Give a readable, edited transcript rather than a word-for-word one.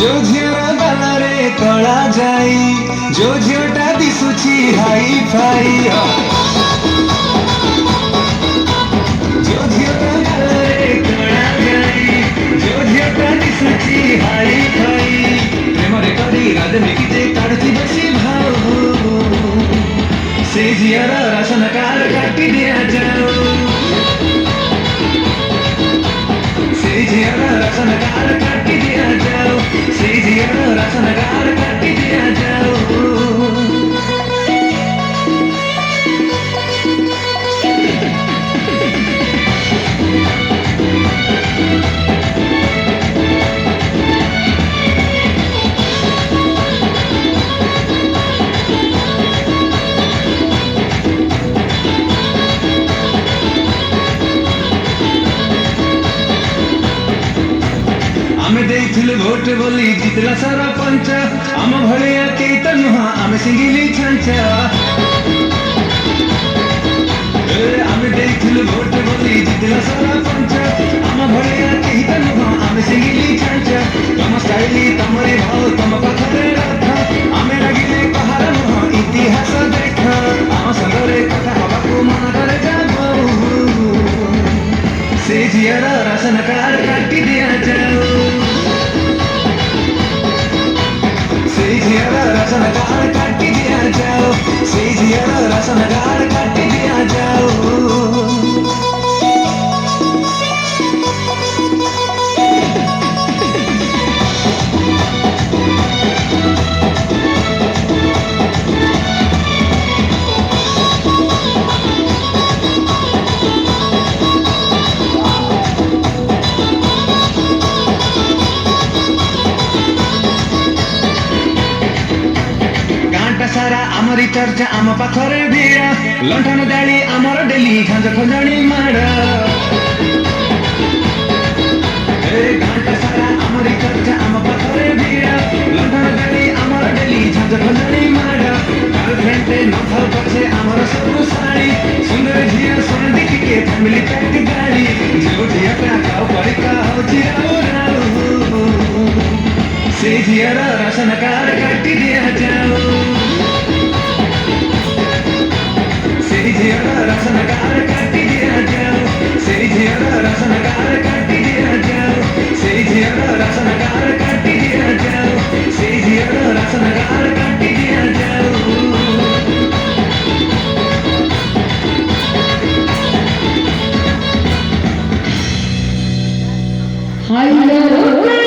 जो झिଅର ଗାଲରେ କଳା ଯାଇ जो ଝିଅଟା ଦିଶୁଛି ହାଇ ଫାଇ जो ଝିଅର ଗାଲରେ କଳା ଯାଇ जो ଝିଅଟା ଦିଶୁଛି ହାଇ ଫାଇ ପ୍ରେମରେ କରି ରାଜନୀତି ଯେ କାଢୁଛି ବେଶୀ ଭାଉ ସେ ଝିଅର ରାସନ କାର୍ଡ କାଟି ଦିଆଯାଉ ସେ ଝିଅର ରାସନ କାର୍ଡ କାଟି ଦିଆଯାଉ ସେ ଝିଅର ରାସନ କାର୍ଡ କାଟି ଦିଆଯାଉ आमे देइथिलु भोट बोली जितला सरपंच आम भलिया केही त नुहा आमे सिंगिली छांच आमे देइथिलु भोट बोली जितला सरपंच आम भलिया केही त नुहा आमे सिंगिली छांच तम स्टाइली तमरे भाव तम पाखरे रथ आमे लागिले कहार नुहा इतिहास देख आम संगरे कथा हबाकु मन करे जाबो से झियर राशन कार्ड काटी दिया जाओ से झियर राशन कार्ड काटी दिया जाओ से झियर राशन कार्ड काटी दिया जाओ सारा आमरी चर्चा आम पाखरे भिड़ा लंठन जाली आमर डेली खांज खंजणी माड़ घंटा सारा आमरी चर्चा आम पाखरे भिड़ा लंठन जाली आमर डेली खांज खंजणी माड़ गर्लफ्रेंड न थाउ पछे आमर सब साड़ी सुंदर झिया सोन दिखे फैमिली पैक गाड़ी जो झिया का खाओ परिका हो चिराओ राऊ से झियर राशन कार्ड काटी दिया जाओ से झियर राशन कार्ड काटी दिया जाओ से झियर राशन कार्ड काटी दिया जाओ से झियर राशन कार्ड काटी दिया जाओ से झियर राशन कार्ड काटी दिया जाओ Hello.